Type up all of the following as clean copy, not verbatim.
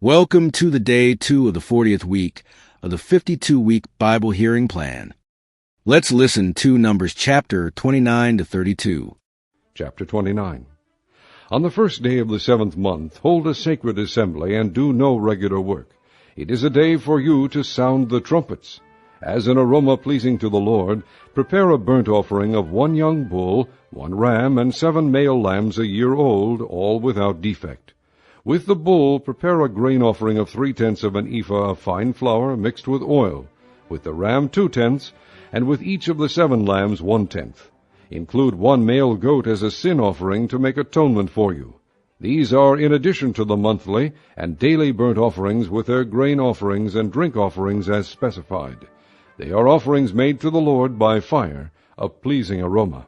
Welcome to the day 2 of the 40th week of the 52-week Bible hearing plan. Let's listen to Numbers chapter 29 to 32. Chapter 29. On the first day of the 7th month, hold a sacred assembly, and do no regular work. It is a day for you to sound the trumpets. As an aroma pleasing to the Lord, prepare a burnt offering of 1 young bull, 1 ram, and 7 male lambs a year old, all without defect. With the bull, prepare a grain offering of 3/10 of an ephah of fine flour mixed with oil. With the ram 2/10, and with each of the 7 lambs 1/10. Include 1 male goat as a sin offering to make atonement for you. These are in addition to the monthly and daily burnt offerings with their grain offerings and drink offerings as specified. They are offerings made to the Lord by fire, a pleasing aroma.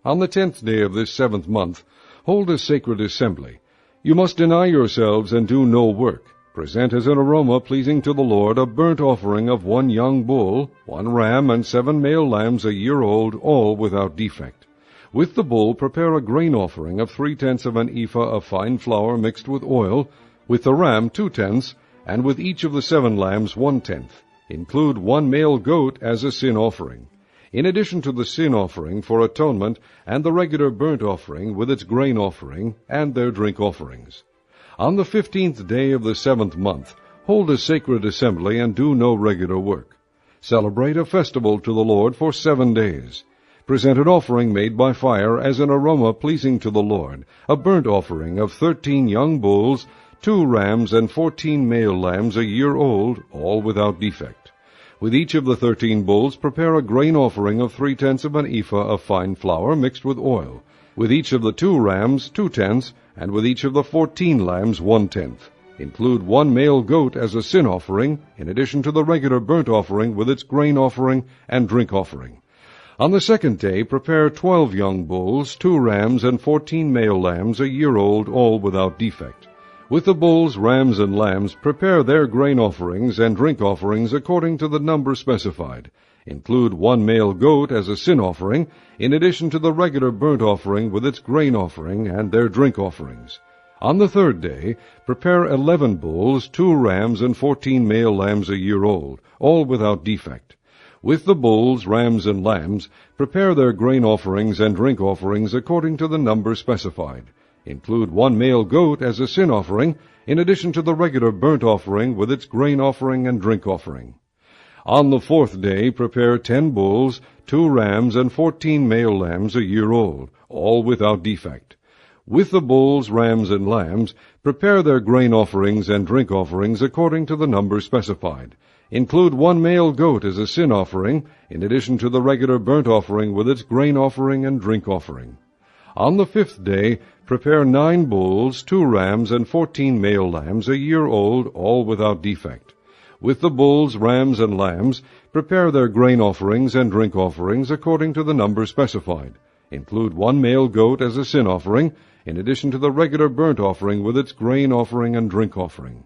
On the 10th day of this 7th month, hold a sacred assembly. You must deny yourselves and do no work. Present as an aroma pleasing to the Lord a burnt offering of 1 young bull, 1 ram, and 7 male lambs a year old, all without defect. With the bull, prepare a grain offering of 3/10 of an ephah of fine flour mixed with oil. With the ram 2/10, and with each of the 7 lambs 1/10. Include 1 male goat as a sin offering. In addition to the sin offering for atonement and the regular burnt offering with its grain offering and their drink offerings. On the 15th day of the 7th month, hold a sacred assembly and do no regular work. Celebrate a festival to the Lord for 7 days. Present an offering made by fire as an aroma pleasing to the Lord, a burnt offering of 13 young bulls, 2 rams, and 14 male lambs a year old, all without defect. With each of the 13 bulls, prepare a grain offering of 3/10 of an ephah of fine flour mixed with oil. With each of the 2 rams 2/10, and with each of the 14 lambs 1/10. Include 1 male goat as a sin offering, in addition to the regular burnt offering with its grain offering and drink offering. On the 2nd day, prepare 12 young bulls, 2 rams, and 14 male lambs a year old, all without defect. With the bulls, rams, and lambs, prepare their grain offerings and drink offerings according to the number specified. Include 1 male goat as a sin offering, in addition to the regular burnt offering with its grain offering and their drink offerings. On the 3rd day, prepare 11 bulls, 2 rams, and 14 male lambs a year old, all without defect. With the bulls, rams, and lambs, prepare their grain offerings and drink offerings according to the number specified. Include 1 male goat as a sin offering, in addition to the regular burnt offering with its grain offering and drink offering. On the 4th day, prepare 10 bulls, 2 rams, and 14 male lambs a year old, all without defect. With the bulls, rams, and lambs, prepare their grain offerings and drink offerings according to the number specified. Include 1 male goat as a sin offering, in addition to the regular burnt offering with its grain offering and drink offering. On the 5th day, prepare 9 bulls, 2 rams, and 14 male lambs a year old, all without defect. With the bulls, rams, and lambs, prepare their grain offerings and drink offerings according to the number specified. Include 1 male goat as a sin offering, in addition to the regular burnt offering with its grain offering and drink offering.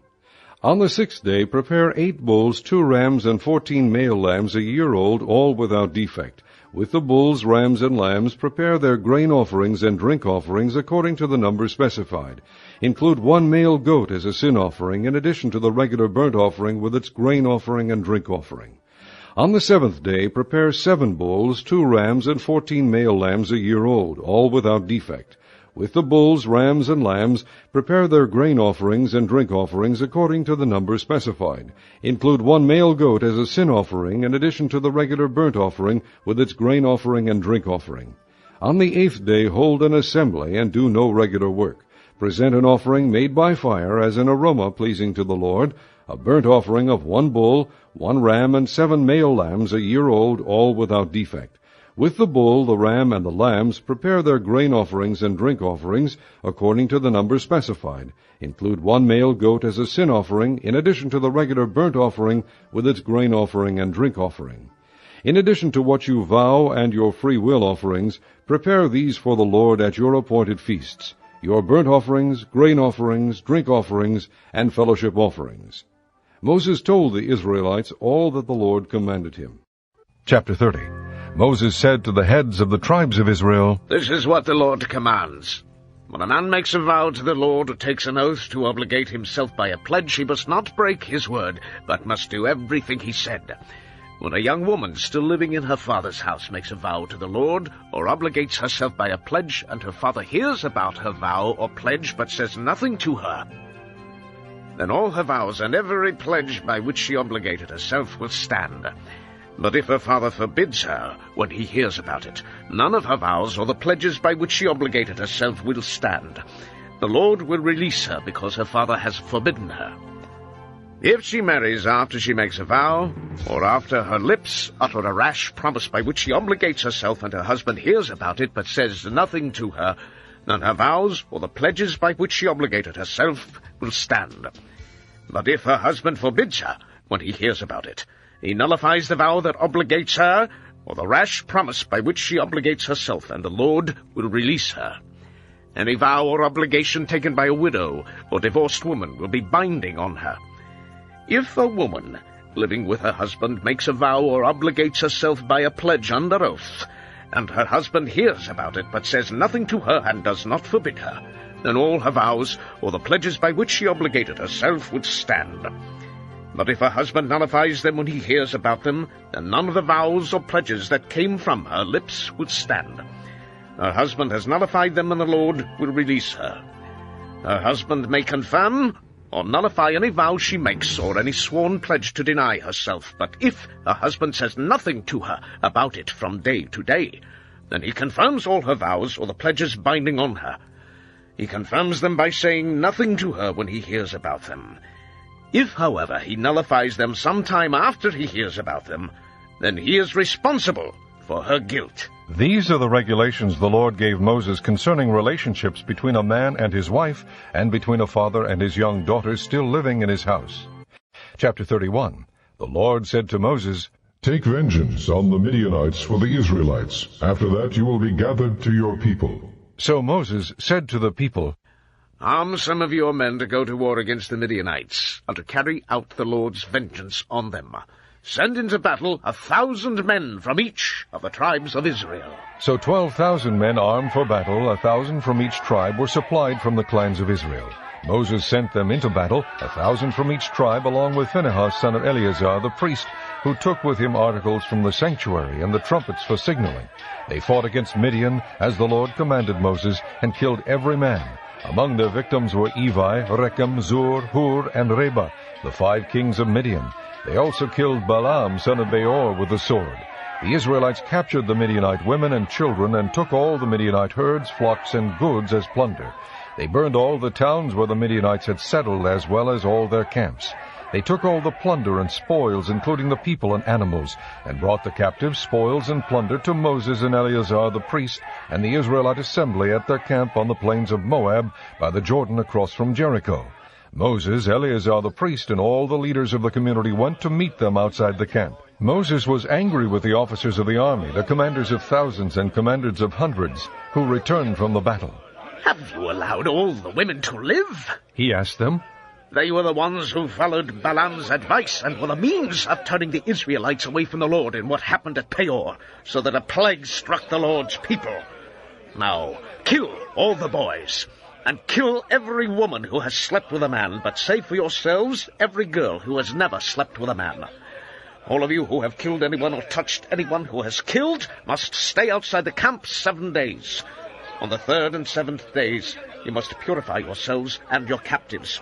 On the 6th day, prepare 8 bulls, 2 rams, and 14 male lambs a year old, all without defect. With the bulls, rams, and lambs, prepare their grain offerings and drink offerings according to the number specified. Include 1 male goat as a sin offering, in addition to the regular burnt offering with its grain offering and drink offering. On the 7th day, prepare 7 bulls, 2 rams, and 14 male lambs a year old, all without defect. With the bulls, rams, and lambs, prepare their grain offerings and drink offerings according to the number specified. Include 1 male goat as a sin offering, in addition to the regular burnt offering with its grain offering and drink offering. On the 8th day, hold an assembly and do no regular work. Present an offering made by fire as an aroma pleasing to the Lord, a burnt offering of 1 bull, 1 ram, and 7 male lambs a year old, all without defect. With the bull, the ram, and the lambs, prepare their grain offerings and drink offerings according to the number specified. Include 1 male goat as a sin offering, in addition to the regular burnt offering with its grain offering and drink offering. In addition to what you vow and your free will offerings, prepare these for the Lord at your appointed feasts, your burnt offerings, grain offerings, drink offerings, and fellowship offerings. Moses told the Israelites all that the Lord commanded him. Chapter 30. Moses said to the heads of the tribes of Israel, "This is what the Lord commands. When a man makes a vow to the Lord or takes an oath to obligate himself by a pledge, he must not break his word, but must do everything he said. When a young woman still living in her father's house makes a vow to the Lord, or obligates herself by a pledge, and her father hears about her vow or pledge but says nothing to her, then all her vows and every pledge by which she obligated herself will stand. But if her father forbids her when he hears about it, none of her vows or the pledges by which she obligated herself will stand. The Lord will release her because her father has forbidden her. If she marries after she makes a vow, or after her lips utter a rash promise by which she obligates herself and her husband hears about it but says nothing to her, then her vows or the pledges by which she obligated herself will stand. But if her husband forbids her when he hears about it, he nullifies the vow that obligates her, or the rash promise by which she obligates herself, and the Lord will release her. Any vow or obligation taken by a widow or divorced woman will be binding on her. If a woman living with her husband makes a vow or obligates herself by a pledge under oath, and her husband hears about it but says nothing to her and does not forbid her, then all her vows or the pledges by which she obligated herself would stand. But if her husband nullifies them when he hears about them, then none of the vows or pledges that came from her lips would stand. Her husband has nullified them, and the Lord will release her. Her husband may confirm or nullify any vow she makes, or any sworn pledge to deny herself, but if her husband says nothing to her about it from day to day, then he confirms all her vows or the pledges binding on her. He confirms them by saying nothing to her when he hears about them. If, however, he nullifies them some time after he hears about them, then he is responsible for her guilt. These are the regulations the Lord gave Moses concerning relationships between a man and his wife, and between a father and his young daughters still living in his house. Chapter 31. The Lord said to Moses, Take vengeance on the Midianites for the Israelites. After that you will be gathered to your people. So Moses said to the people, Arm some of your men to go to war against the Midianites, and to carry out the Lord's vengeance on them. Send into battle 1,000 men from each of the tribes of Israel. So 12,000 men armed for battle, 1,000 from each tribe, were supplied from the clans of Israel. Moses sent them into battle, 1,000 from each tribe, along with Phinehas son of Eleazar the priest, who took with him articles from the sanctuary and the trumpets for signaling. They fought against Midian, as the Lord commanded Moses, and killed every man. Among their victims were Evi, Rechem, Zur, Hur, and Reba, the 5 kings of Midian. They also killed Balaam son of Beor with the sword. The Israelites captured the Midianite women and children, and took all the Midianite herds, flocks, and goods as plunder. They burned all the towns where the Midianites had settled, as well as all their camps. They took all the plunder and spoils, including the people and animals, and brought the captives, spoils, and plunder to Moses and Eleazar the priest, and the Israelite assembly at their camp on the plains of Moab, by the Jordan across from Jericho. Moses, Eleazar the priest, and all the leaders of the community went to meet them outside the camp. Moses was angry with the officers of the army, the commanders of thousands and commanders of hundreds, who returned from the battle. Have you allowed all the women to live? He asked them. They were the ones who followed Balaam's advice and were the means of turning the Israelites away from the Lord in what happened at Peor, so that a plague struck the Lord's people. Now, kill all the boys, and kill every woman who has slept with a man, but save for yourselves every girl who has never slept with a man. All of you who have killed anyone or touched anyone who has killed must stay outside the camp 7 days. On the 3rd and 7th days you must purify yourselves and your captives.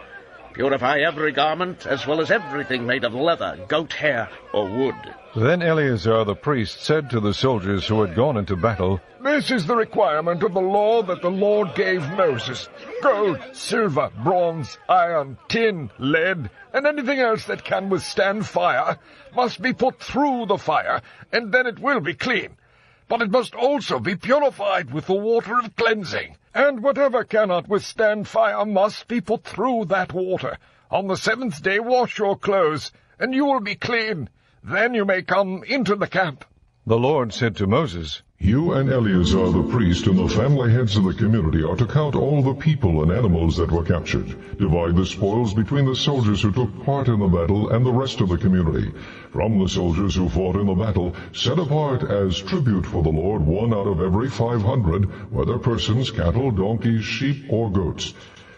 Purify every garment, as well as everything made of leather, goat hair, or wood. Then Eleazar the priest said to the soldiers who had gone into battle, This is the requirement of the law that the Lord gave Moses. Gold, silver, bronze, iron, tin, lead, and anything else that can withstand fire must be put through the fire, and then it will be clean. But it must also be purified with the water of cleansing. And whatever cannot withstand fire must be put through that water. On the 7th day wash your clothes, and you will be clean. Then you may come into the camp. The Lord said to Moses, You and Eleazar the priest and the family heads of the community are to count all the people and animals that were captured. Divide the spoils between the soldiers who took part in the battle and the rest of the community. From the soldiers who fought in the battle, set apart as tribute for the Lord 1 out of every 500, whether persons, cattle, donkeys, sheep, or goats.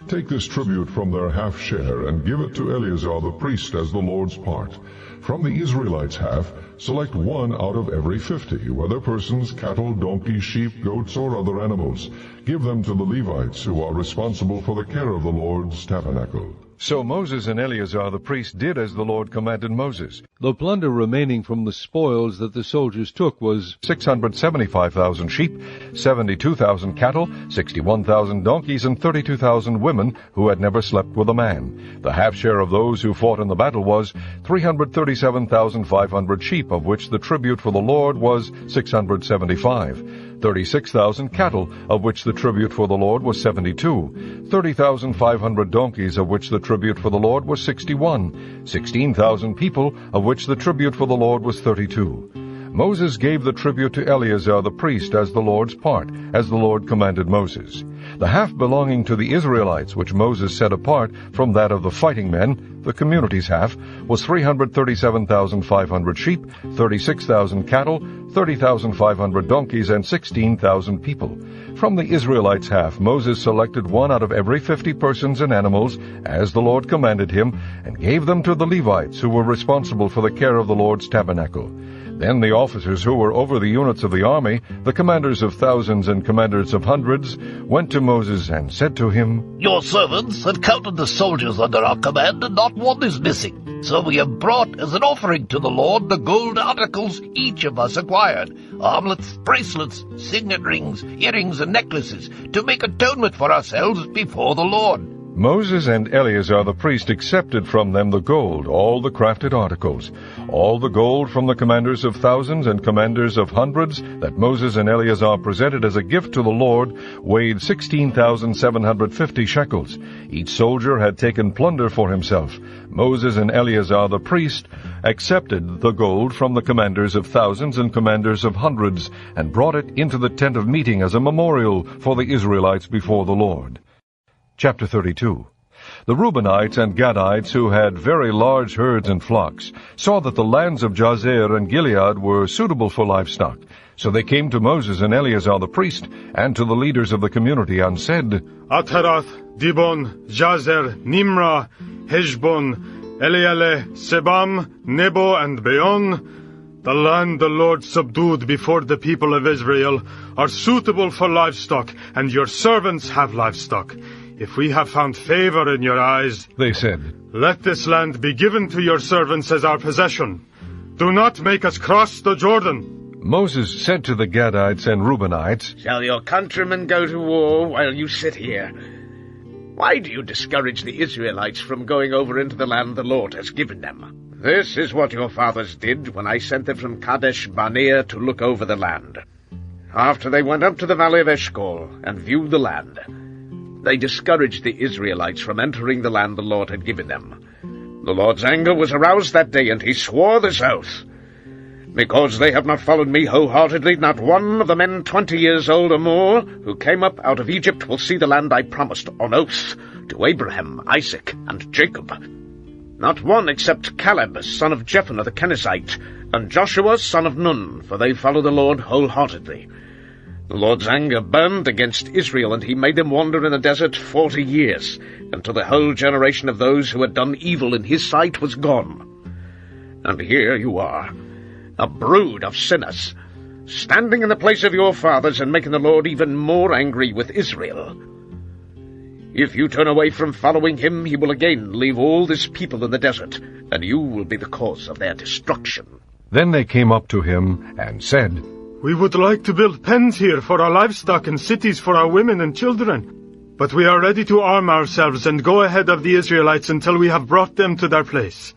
Take this tribute from their half share and give it to Eleazar the priest as the Lord's part. From the Israelites' half, select 1 out of every 50, whether persons, cattle, donkeys, sheep, goats, or other animals. Give them to the Levites, who are responsible for the care of the Lord's tabernacle. So Moses and Eleazar the priest did as the Lord commanded Moses. The plunder remaining from the spoils that the soldiers took was 675,000 sheep, 72,000 cattle, 61,000 donkeys, and 32,000 women who had never slept with a man. The half share of those who fought in the battle was 337,500 sheep, of which the tribute for the Lord was 675. 36,000 cattle, of which the tribute for the Lord was 72. 30,500 donkeys, of which the tribute for the Lord was 61. 16,000 people, of which the tribute for the Lord was 32. Moses gave the tribute to Eleazar the priest as the Lord's part, as the Lord commanded Moses. The half belonging to the Israelites, which Moses set apart from that of the fighting men, the community's half, was 337,500 sheep, 36,000 cattle, 30,500 donkeys, and 16,000 people. From the Israelites' half, Moses selected 1 out of every 50 persons and animals, as the Lord commanded him, and gave them to the Levites, who were responsible for the care of the Lord's tabernacle. Then the officers who were over the units of the army, the commanders of thousands and commanders of hundreds, went to Moses and said to him, Your servants have counted the soldiers under our command, and not one is missing. So we have brought as an offering to the Lord the gold articles each of us acquired, armlets, bracelets, signet rings, earrings, and necklaces, to make atonement for ourselves before the Lord. Moses and Eleazar the priest accepted from them the gold, all the crafted articles, all the gold from the commanders of thousands and commanders of hundreds that Moses and Eleazar presented as a gift to the Lord, weighed 16,750 shekels. Each soldier had taken plunder for himself. Moses and Eleazar the priest accepted the gold from the commanders of thousands and commanders of hundreds, and brought it into the tent of meeting as a memorial for the Israelites before the Lord. Chapter 32. The Reubenites and Gadites, who had very large herds and flocks, saw that the lands of Jazer and Gilead were suitable for livestock. So they came to Moses and Eleazar the priest, and to the leaders of the community, and said, Ataroth, Dibon, Jazer, Nimrah, Heshbon, Elealeh, Sebam, Nebo, and Beon, the land the Lord subdued before the people of Israel, are suitable for livestock, and your servants have livestock. If we have found favor in your eyes, they said, let this land be given to your servants as our possession. Do not make us cross the Jordan. Moses said to the Gadites and Reubenites, Shall your countrymen go to war while you sit here? Why do you discourage the Israelites from going over into the land the Lord has given them? This is what your fathers did when I sent them from Kadesh Barnea to look over the land. After they went up to the valley of Eshcol and viewed the land, they discouraged the Israelites from entering the land the Lord had given them. The Lord's anger was aroused that day, and he swore this oath. Because they have not followed me wholeheartedly, not one of the men 20 years old or more who came up out of Egypt will see the land I promised on oath to Abraham, Isaac, and Jacob. Not one except Caleb, son of Jephunneh the Kenizzite, and Joshua, son of Nun, for they follow the Lord wholeheartedly. The Lord's anger burned against Israel, and he made them wander in the desert 40 years, until the whole generation of those who had done evil in his sight was gone. And here you are, a brood of sinners, standing in the place of your fathers and making the Lord even more angry with Israel. If you turn away from following him, he will again leave all this people in the desert, and you will be the cause of their destruction. Then they came up to him and said, We would like to build pens here for our livestock and cities for our women and children. But we are ready to arm ourselves and go ahead of the Israelites until we have brought them to their place.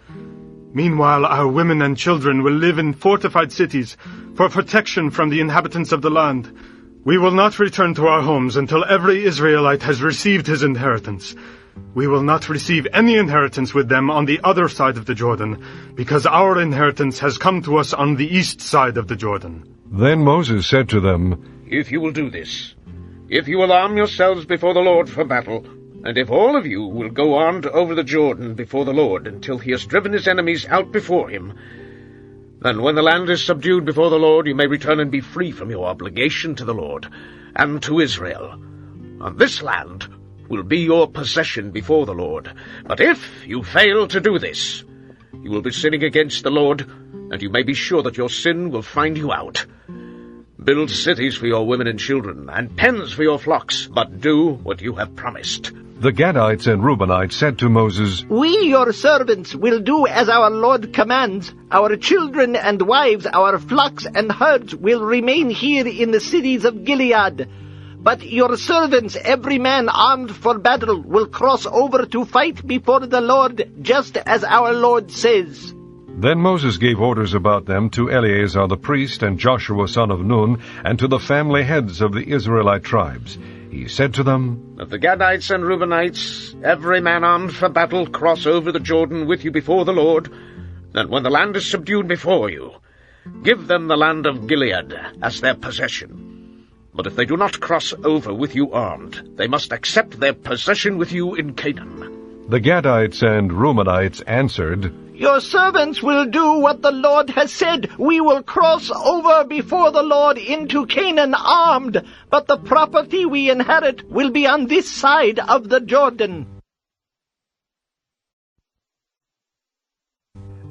Meanwhile, our women and children will live in fortified cities for protection from the inhabitants of the land. We will not return to our homes until every Israelite has received his inheritance. We will not receive any inheritance with them on the other side of the Jordan, because our inheritance has come to us on the east side of the Jordan. Then Moses said to them, If you will do this, if you will arm yourselves before the Lord for battle, and if all of you will go armed over the Jordan before the Lord until he has driven his enemies out before him, then when the land is subdued before the Lord, you may return and be free from your obligation to the Lord and to Israel. And this land will be your possession before the Lord. But if you fail to do this, you will be sinning against the Lord, and you may be sure that your sin will find you out. Build cities for your women and children, and pens for your flocks, but do what you have promised. The Gadites and Reubenites said to Moses, We, your servants, will do as our Lord commands. Our children and wives, our flocks and herds will remain here in the cities of Gilead. But your servants, every man armed for battle, will cross over to fight before the Lord, just as our Lord says. Then Moses gave orders about them to Eleazar the priest and Joshua son of Nun, and to the family heads of the Israelite tribes. He said to them, Let the Gadites and Reubenites, every man armed for battle, cross over the Jordan with you before the Lord. Then when the land is subdued before you, give them the land of Gilead as their possession. But if they do not cross over with you armed, they must accept their possession with you in Canaan. The Gadites and Reubenites answered, Your servants will do what the Lord has said. We will cross over before the Lord into Canaan armed, but the property we inherit will be on this side of the Jordan.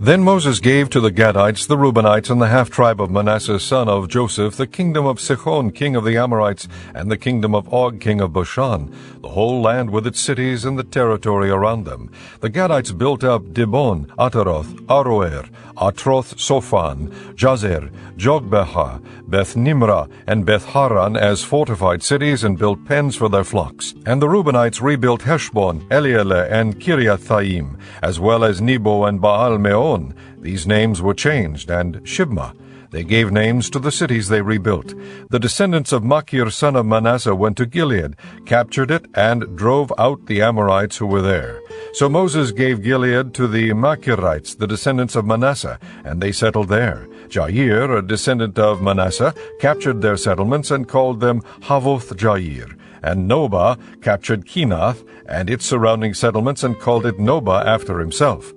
Then Moses gave to the Gadites, the Reubenites, and the half-tribe of Manasseh son of Joseph the kingdom of Sihon king of the Amorites, and the kingdom of Og king of Bashan, the whole land with its cities and the territory around them. The Gadites built up Dibon, Ataroth, Aroer, Atroth Sophan, Jazer, Jogbeha, Beth Nimrah, and Beth Haran as fortified cities, and built pens for their flocks. And the Reubenites rebuilt Heshbon, Elealeh, and Kiriathaim, as well as Nebo and Baal-Meon. These names were changed, and Shibmah. They gave names to the cities they rebuilt. The descendants of Machir son of Manasseh went to Gilead, captured it, and drove out the Amorites who were there. So Moses gave Gilead to the Machirites, the descendants of Manasseh, and they settled there. Jair, a descendant of Manasseh, captured their settlements and called them Havoth Jair. And Nobah captured Kenath and its surrounding settlements and called it Nobah after himself.